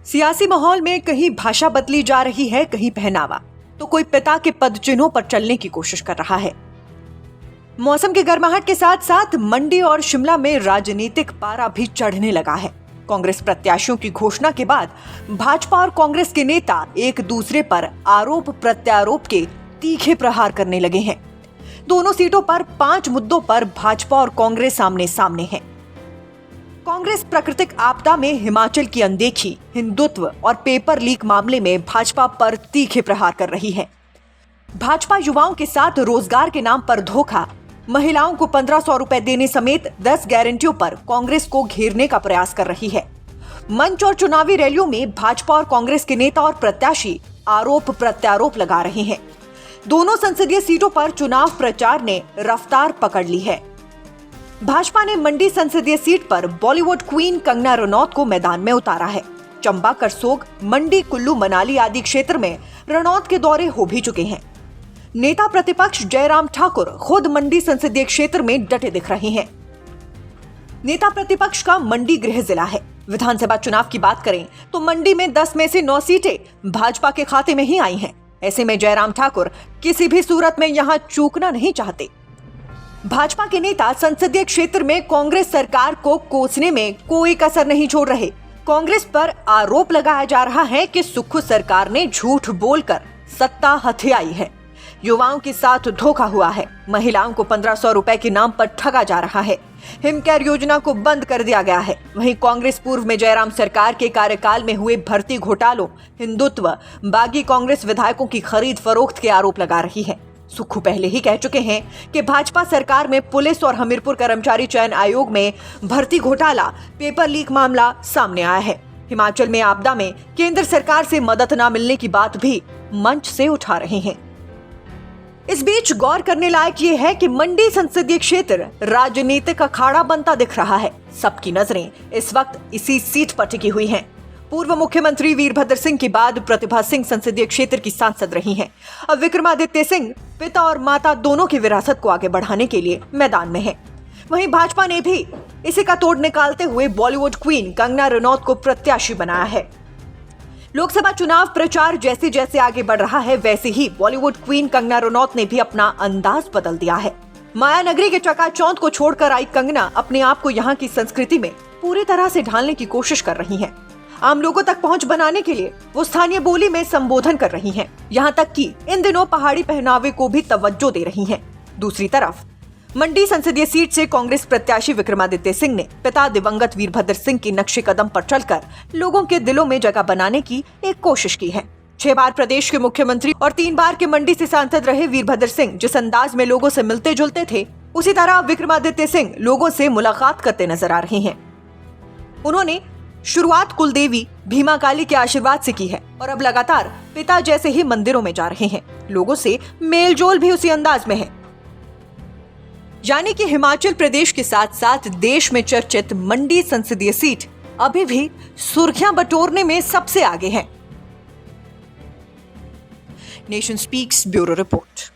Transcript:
सियासी माहौल में कहीं भाषा बदली जा रही है, कहीं पहनावा, तो कोई पिता के पद चिन्हों पर चलने की कोशिश कर रहा है। मौसम की गर्माहट के साथ साथ मंडी और शिमला में राजनीतिक पारा भी चढ़ने लगा है। कांग्रेस प्रत्याशियों की घोषणा के बाद भाजपा और कांग्रेस के नेता एक दूसरे पर आरोप प्रत्यारोप के तीखे प्रहार करने लगे हैं। दोनों सीटों पर 5 मुद्दों पर भाजपा और कांग्रेस आमने सामने है। कांग्रेस प्राकृतिक आपदा में हिमाचल की अनदेखी, हिंदुत्व और पेपर लीक मामले में भाजपा पर तीखे प्रहार कर रही है। भाजपा युवाओं के साथ रोजगार के नाम पर धोखा, महिलाओं को 1500 रुपए देने समेत 10 गारंटियों पर कांग्रेस को घेरने का प्रयास कर रही है। मंच और चुनावी रैलियों में भाजपा और कांग्रेस के नेता और प्रत्याशी आरोप प्रत्यारोप लगा रहे हैं। दोनों संसदीय सीटों पर चुनाव प्रचार ने रफ्तार पकड़ ली है। भाजपा ने मंडी संसदीय सीट पर बॉलीवुड क्वीन कंगना रनौत को मैदान में उतारा है। चंबा, करसोग, मंडी, कुल्लू, मनाली आदि क्षेत्र में रनौत के दौरे हो भी चुके हैं। नेता प्रतिपक्ष जयराम ठाकुर खुद मंडी संसदीय क्षेत्र में डटे दिख रहे हैं। नेता प्रतिपक्ष का मंडी गृह जिला है। विधानसभा चुनाव की बात करें तो मंडी में 10 में से 9 सीटें भाजपा के खाते में ही आई हैं। ऐसे में जयराम ठाकुर किसी भी सूरत में यहां चूकना नहीं चाहते। भाजपा के नेता संसदीय क्षेत्र में कांग्रेस सरकार को कोसने में कोई कसर नहीं छोड़ रहे। कांग्रेस पर आरोप लगाया जा रहा है कि सुक्खू सरकार ने झूठ बोलकर सत्ता हथियाई है, युवाओं के साथ धोखा हुआ है, महिलाओं को 1500 रुपए के नाम पर ठगा जा रहा है, हिमकेयर योजना को बंद कर दिया गया है। वहीं कांग्रेस पूर्व में जयराम सरकार के कार्यकाल में हुए भर्ती घोटालों, हिंदुत्व, बागी कांग्रेस विधायकों की खरीद फरोख्त के आरोप लगा रही है। सुक्खू पहले ही कह चुके हैं कि भाजपा सरकार में पुलिस और हमीरपुर कर्मचारी चयन आयोग में भर्ती घोटाला, पेपर लीक मामला सामने आया है। हिमाचल में आपदा में केंद्र सरकार से मदद न मिलने की बात भी मंच से उठा रहे हैं। इस बीच गौर करने लायक ये है कि मंडी संसदीय क्षेत्र राजनीतिक अखाड़ा बनता दिख रहा है। सबकी नजरें इस वक्त इसी सीट पर टिकी हुई हैं। पूर्व मुख्यमंत्री वीरभद्र सिंह के बाद प्रतिभा सिंह संसदीय क्षेत्र की सांसद रही हैं। अब विक्रमादित्य सिंह पिता और माता दोनों की विरासत को आगे बढ़ाने के लिए मैदान में है। वहीं भाजपा ने भी इसी का तोड़ निकालते हुए बॉलीवुड क्वीन कंगना रनौत को प्रत्याशी बनाया है। लोकसभा चुनाव प्रचार जैसे जैसे आगे बढ़ रहा है, वैसे ही बॉलीवुड क्वीन कंगना रनौत ने भी अपना अंदाज बदल दिया है। माया नगरी के चकाचौंध को छोड़कर आई कंगना अपने आप को यहाँ की संस्कृति में पूरी तरह से ढालने की कोशिश कर रही हैं। आम लोगों तक पहुंच बनाने के लिए वो स्थानीय बोली में संबोधन कर रही हैं। यहाँ तक कि इन दिनों पहाड़ी पहनावे को भी तवज्जो दे रही हैं। दूसरी तरफ मंडी संसदीय सीट से कांग्रेस प्रत्याशी विक्रमादित्य सिंह ने पिता दिवंगत वीरभद्र सिंह के नक्शे कदम पर चलकर लोगों के दिलों में जगह बनाने की एक कोशिश की है। 6 बार प्रदेश के मुख्यमंत्री और 3 बार के मंडी से सांसद रहे वीरभद्र सिंह जिस अंदाज में लोगों से मिलते जुलते थे, उसी तरह विक्रमादित्य सिंह लोगों से मुलाकात करते नजर आ रहे हैं। उन्होंने शुरुआत कुलदेवी भीमा काली के आशीर्वाद से की है और अब लगातार पिता जैसे ही मंदिरों में जा रहे हैं। लोगों से मेलजोल भी उसी अंदाज में है। यानी कि हिमाचल प्रदेश के साथ साथ देश में चर्चित मंडी संसदीय सीट अभी भी सुर्खियां बटोरने में सबसे आगे है। Nation speaks bureau report.